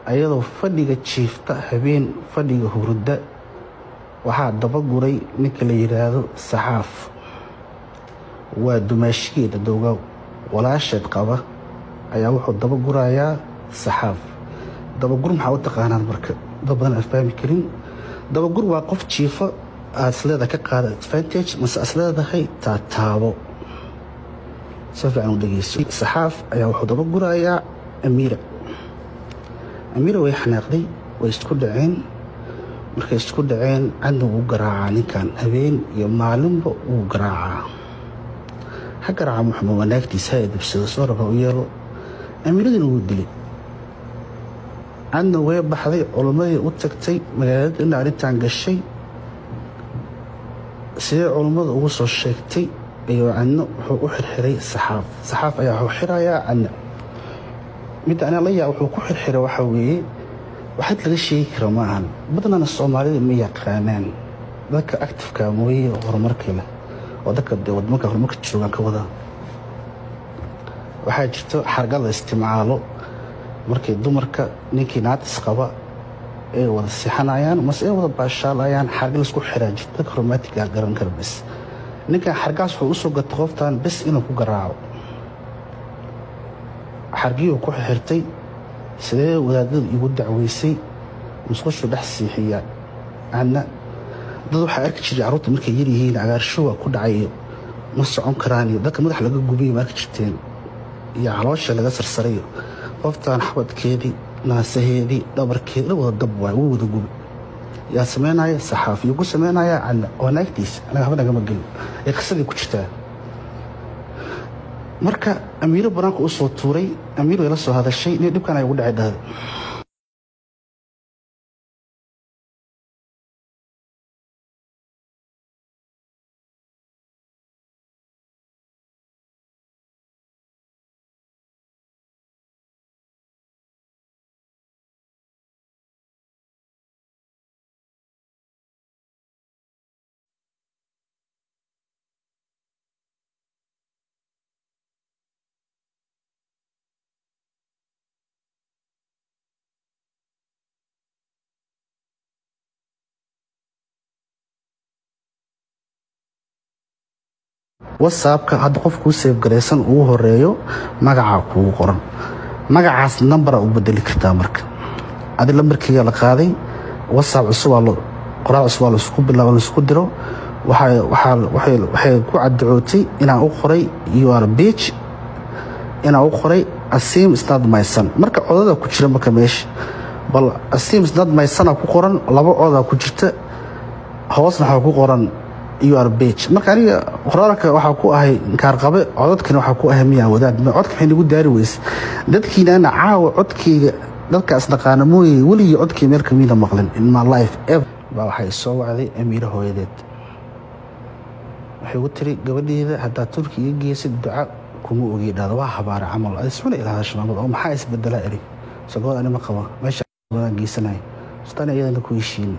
ayadoo fadhiga jiifta habeen fadhiga hurda waxaa daba guray ninka la yiraahdo Saxaaf. waa dumaashigeeda dowga walaasheed qaba ayaa wuxuu daba gurayaa Saxaaf. dabagur maxaa u taqaanaan marka dad badan aan fahmi karin. dabagur waa qof jiifa asleeda ka qaada advantage mas asleedahay taataabo سافع دقيس سحاف أيا وحده بقرا يا أميرة ويحناقدي ويستكد عين مركز يستكد عين عنده وقراعة كان هبين يمعلم وقراعة حقراعة محمد وناكتي سايد بسيصورة ويالو أميرة نودلي عنده ويب بحذي علماء وتكتي مجالات إن عرفت عن الشيء سير علماء وصل الشيكتي أيوة عنه وحر حري صحاف أيوة حرايا عنه مد أنا ليا وحر حرا وحوي وحد لغي شيء كرمان بدنا الصومالي مية قانان ذاك أكتف كاموي وهرمركله وذاك الدود مك هرمرك تشوفه كوذا وحاجته حرق الله استمعاله مركي دمرك نيكي ناتس قبا إيه وذا السحنايان ومس إيه وذا باشالايان حرق لسكو حراج ذاك هرماتيك قرن كربس ninka xargaas wuxuu soo gatay qoftan bas inuu ku garaaco xargiyo ku xirtay sidee wadaadada igu dacweysay musqashu dhax siixiya ana dad waxa arki jiray carruurta markay yar yihiin agaarsho ku dhacay ma socon karaan dadka madax laga gubay markay jirteen iyo caloosha laga sarsarayo qoftan xabadkeedii naasaheedii dhabarkeedii wada dab waa wada gubay يا سمعنا يا صحافي يقول سمعنا يا عن وناكتيس أنا هبنا جم الجل يقصدي كشتا مركا أمير برانك أصوات توري أمير يلصق هذا الشيء نبي كان يقول عد هذا واتسابك هاد قف كو سيف غريسان او هوريو magaca ku qoran magacaas number u bedeli kartaa marka adi lambarkiga la qaaday whatsapp cusub waa qoraal cusub waa isku bilaabo isku diro waxay ku caddootay inaan u qoray your page inaan u qoray asim stad myson marka codada ku jira marka meesha bal asim stad myson ku qoran laba cod ku jirta hoosna waxa ku qoran your page marka aniga qoraalka waxa ku ahay kaar qabe codadkana waxa ku ahay miyaa wadaad ma codka waxay nagu daari weys dadkiina ana caawa codkayga dadkaas dhaqaana mooyay waliga codkay meel kamida maqlan in my life ever baa waxay soo wacday Amiira hooyadeed waxay u tiri gabadheeda hadaa Turkiga geesid duca kuma ogi dhaado waa habaar camal ismana ilaaha shanaamad oo maxaa isbedela eri sagoo ani ma qaba meesha waan geesanay stana iyada ku heshiin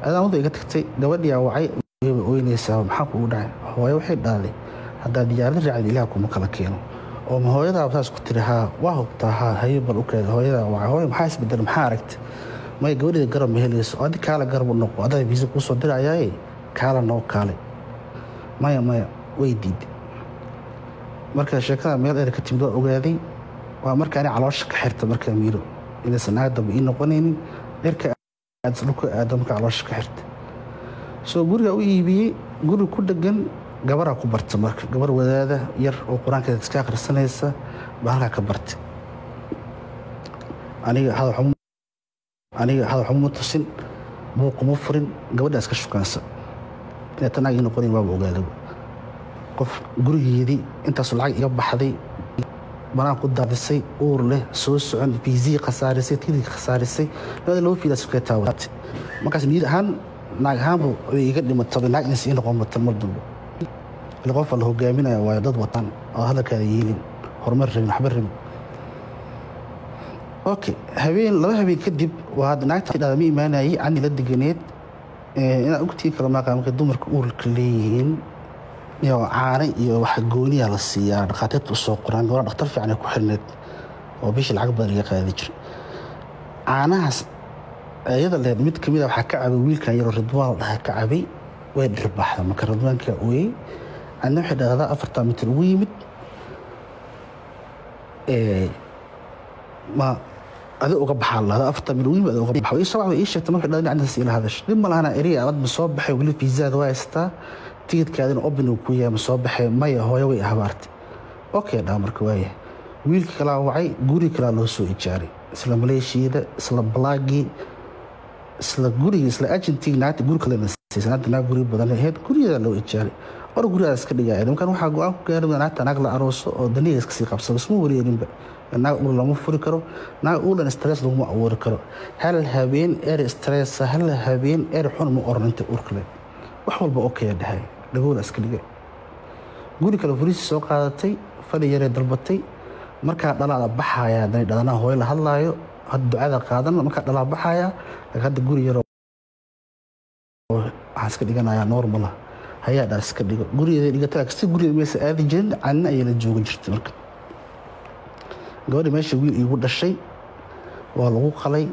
adaan wada iga tagtay gabadhiya wacay وينيسا maxaa u dhacay hooyo waxay dhaalay hadaa diyaarad raacid ilaa kuma kala keeno oo ma hooyada taas ku tiraha waa hubtaha hay bal u kale hooyada waa hooyo maxaa isbedel maxaa aragtay may gabadhida garab ma helayso oo kala garab u noqo adaa visa ku soo dirayay kala noo kale maya way diid marka sheekada meel ay ka timid ogaaday waa marka ay caloosha ka xirta marka Amiiro ila sanaad dab in noqonaynin dharka aad sulku aadamka caloosha ka xirta soo guriga u iibiyay guri ku dhagan gabar ku barta marka gabar wadaada yar oo quraanka iska akhrisanaysa baa ka bartay aniga hada xumo tusin buu kuma furin gabadhaas ka shukaansa tan ay noqonay waa ogaaday qof gurigeedii intaas lacag iga baxday maraan ku daadisay uur leh soo socon fiisi khasaarisay tidii khasaarisay loo fiilas ka taawat markaas niid ahaan naag haambu iga dhimatay naag in si noqon mata madulbo qof la hogaaminaya waa dad watan oo hadalka yeelin horumar rabin waxba rabin okay laba habeen kadib waa naagta dhadami iimaanayay aan la diganeed ina ogtii kala maqaamka dumarka uurka leeyihiin iyo caana iyo wax gooniya la siiyaa dhaqaatiirta soo qoraan gabadha dhakhtar fiican ku xirneed oo bishi lacag badan iga qaadi jiray caanahaas ayada leed mid ka mid ah waxaa ka cabay wiilkan yaroo Ridwaan dhaha ka cabay way dhirbaxda marka Ridwaanka ooyay anna waxay dhahdaa 4 mitir ugu yimid ma ada uga baxaa la 4 mitir ugu yimid uga baxay isoo waxay ii sheegtay markay dhadin candis ila hadash dib ma lahana eri aad ma soo baxay wali fiisaad waa istaa tigidkaadina open ku yahay ma soo baxay maya hooyo way habaartay okay dhaa marka waaya wiilka kala wacay guri kala loo soo ijaaray isla Maleeshiyada isla Blaagi isla guriga isla Argentina naagta guri kale naasiisanaad naag guri badan ahayd guriga loo ijaaray or guriga iska dhigay markan waxa go'aan ku gaaray naagta naag la arooso oo daniga iska sii qabsado isma wareerinba naag uu lama furi karo naag uu dhan stress lagu awoori karo hal habeen stress hal habeen xun ma ornta urkale wax walba okay dhahay dhagool iska dhigay guri kale furiis soo qaadatay fadhi yare dalbatay marka dhalada baxaya dhadana hooyo la hadlaayo had ducada qaadan marka dhalada baxaya hadda guri yaro waxa iska dhiganaya normal haya dhar iska dhigo guriga dhigata si guriga meesha aadi jirin anna ay la joogo jirtay marka gabadha meesha wiil igu dhashay waa lagu qalay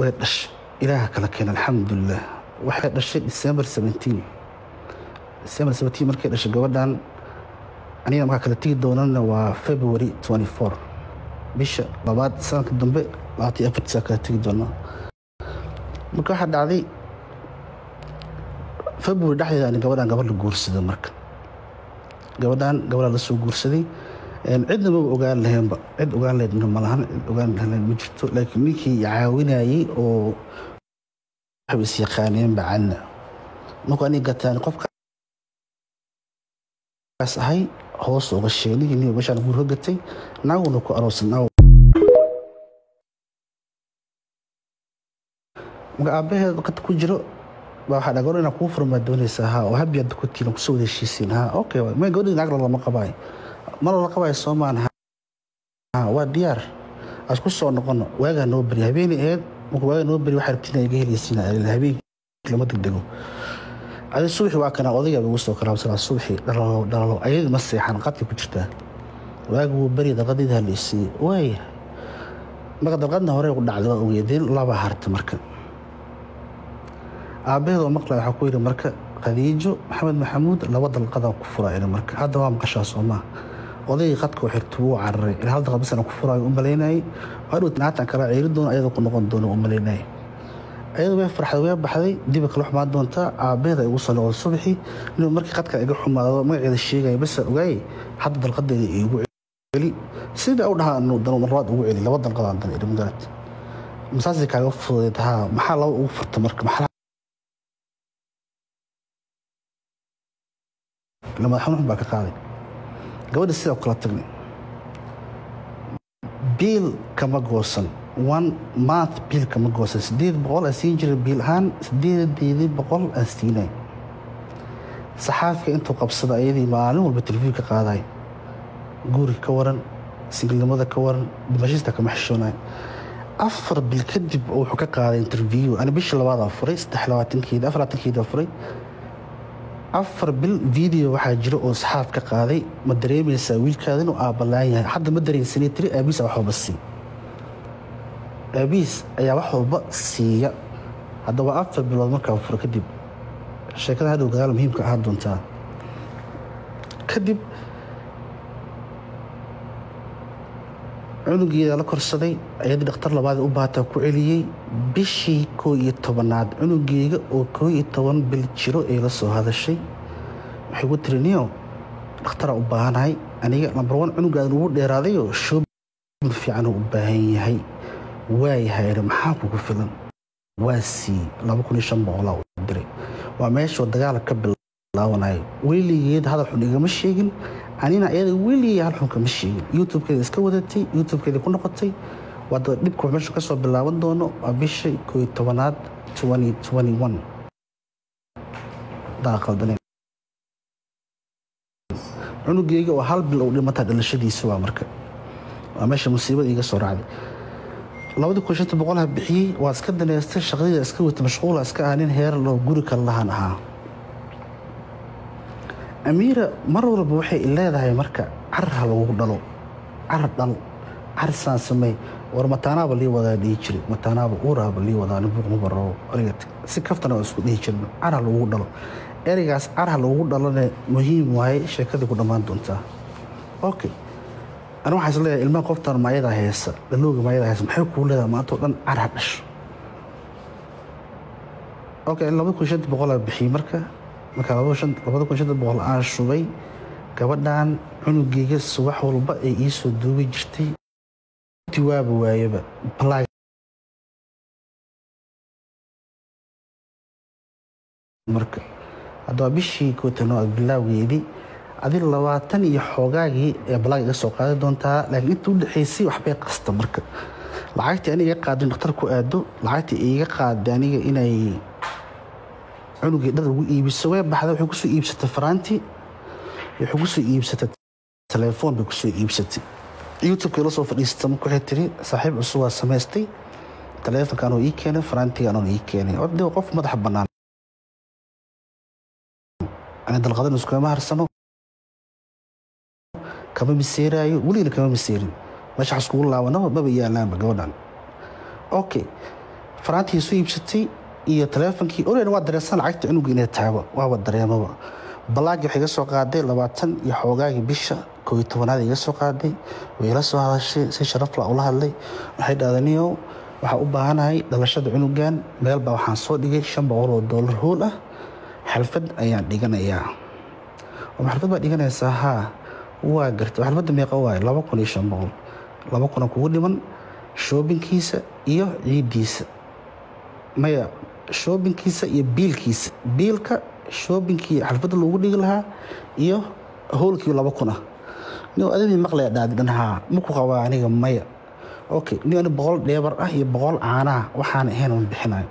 way dhashay ilaaha kala keen alxamdulillah waxay dhashay December 17 markay dhashay gabadhan aniga marka kala tigi doonana waa February 24 bisha labaad sanadka dambe 24 kala tigi doona marka waxa dhacday February dhaxdeeda gabadhan gabar la guursaday marka gabadhan la soo guursaday cidna ma ogaan lahaynba cid ogaan lahayn ma lahan ogaan lahayn ma jirto laakiin ninkii caawinayay oo waxay is yaqaaneen bacana marka aniga gataan qofka ahay hoos uga sheegay inuu meeshaan guur gatay naaguna ku aroosnaa marka aabaheed waqti ku jiro waxa dhagor inaa ku furma doonaysaa ha oo habiyad ku tiilan ku soo heshiisiin ha okay ma gabadhi naag lama qabay ma la qabay Soomaan ha waa diyaar asku soo noqono waaga noo bari habeeneed marka waaga noo bari waxa rabtina iga helisiina habeen lama degdego على الصبح وكان قضية بوسط كلام سلا الصبح دلالو أيد مسيح عن قتل كجرته واجو بري دقدي ده اللي سي واي ما قد قدنا هراء يقول على ويدين لا بحرت مركب عبيد ومقلع حكوير مركب خديجو محمود لوضع القضاء كفراء إلى مركب هذا ما مقشاص وما قضية قتك وحرتوه عرّي هذا بس أنا كفراء أمليناي قالوا تنعت كرا عيردون أيضا كنا قندون أمليناي ayada way farxad way baxday dib ka loo xumaad doonta aabeeda ay u soo noqdo subaxii inuu markii qadka iga xumaado magaceeda sheegay bas ogaay hadda dalqadeeda igu celi sida uu dhahaa inuu dano marwaad ugu celi laba dalqadaan dan idin garat masaasi kaaga fududeedaha maxaa laba ugu furta marka maxaa lama xanuun baa ka qaaday gabadha sida kala tagnay biil kama goosan 1 month bill kama goosan 800 asiin jiray biil ahaan 800 asiinay saxaafka intuu qabsada ayadii maalin walba telefoon ka qaaday guri ka waran singlnimada ka waran dimashista kama xishoonay 4 bil kadib wuxuu ka qaaday interview ana bish labaad afuray 23keeda 24keeda afuray 4 bil video waxa jira oo saxaaf ka qaaday ma dareemaysaa wiilkaada inuu aabalaan yahay hadda ma dareensanay tiri aabis waxa basi أبيس أي واحد بقى هذا وقف بالوضع كافر كدب الشيء هذا وقال مهم كهاد دونتا كدب عنقي على كرسي أيد الاختار لبعض أباته كوعلي بشي كوي التبناد عنقي وكوي التبن بالشرو إلى سو هذا الشيء حيقول ترينيو اختار أباهن هاي أنا نمبر 1 عنقي نقول ديراديو شو في عنه أباهن هاي واي هاي محاكو كفلن واسي لابا كوني شنبغلا ودري وماش ودقالك كبل لاوناي ويلي يد هذا الحن إيغا مشيغن عنينا إيغا ويلي هذا الحن كمشيغن يوتيوب كده اسكا ودتي يوتيوب كده كون نقطي وادو ديبكو ماشو كسو بلاوان دونو وبيشي كوي توانات 2021 داقل دنين عنو جيغا وحال بلو لمتا دلشدي سوا مركب وماشي مصيبة إيغا سورعدي labada qoysata boqol bixiyay waa iska daneystay shaqadii iska wata mashquul iska aanin heer loo guri ka lahan aha Amira mar walba waxay leedahay marka carra lagu dhalo car dal car saansamay war mataanaaba lii wadaa dhihi jiray mataanaaba uuraaba lii wadaa nin buuq ma baro aniga si kaftana waa isku dhihi jirin carha lagu dhalo ereygaas carha lagu dhalone muhiim waaye sheekadii ku dhammaan doontaa okay أنا واحد يقول لي الماء قفتر ما يدا هيس لنوج ما يدا هيس محيو كل هذا ما تقدر عرهش أوكي لو بكون شد بقول بحي مركة لو بكون شد بقول شوي كبرنا عن عنو جيجس الصباح والبقى يسود دوي جتي تواب ويبقى بلاي مركة هذا بشي كنت نوع بالله ويدي adii 20 iyo xoogaagii ee balaag iga soo qaaday doontaa laakiin intuu dhaxaysay waxbay qasta marka lacagtii aniga qaadin dhakhtar ku aado lacagtii iga qaaday aniga inay cunugii dhar ugu iibiso way baxda wuxuu ku soo iibsatay faraanti wuxuu ku soo iibsatay telefoon bay ku soo iibsatay youtube-ka la soo fadhiistay markuu xitiri saaxiib cusub waa samaystay telefoonkan oo ii keenay faraantigan oo ii keenay oo qof madax banaan ana dalqadan isku ma harsano كم مسيرة ولينا كم مسيرين مش حسكول الله وانا ما بيجينا بقولنا أوكي فرانتي سوي بشتي إيه تلفون كي أولي نواد درسان عقد إنه جينا تعبوا وهو الدريا ما بلاج يحجز سوق عادي لبعتن يحوجاج بيشة كويت ونادي يسوق عادي ويرسوا هذا الشيء شرف له الله اللي وحيد هذا نيو وحقوبها أنا هاي دلشة عنو جان بيلبا وحنصور دقيق $5 هوله حلفت أيام دقيقنا إياه ومحلفت بعد دقيقنا يساها وقرت وحلفت ميقا واي 2,500 2,000 kugu dhiman shoppingkiisa iyo ciidiisa maya shoppingkiisa iyo biilkiisa biilka shoppingkii xalfada loogu dhigi lahaa iyo howlkii 2,000 niyo adami maqlay dhaadin ha ma ku qabaa aniga maya okay niyo 100 dheebar ah iyo 100 caana waxaan ahayn oo bixinayo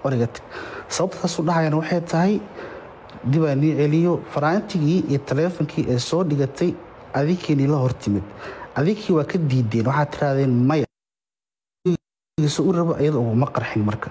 origat sababta soo dhahayna waxay tahay dibani celiyo faraantigii iyo telefonkii ee soo dhigatay adikii la hortimid adikii waa ka diideen waxa tiraadeen maya soo rabo ayada oo ma qarxin marka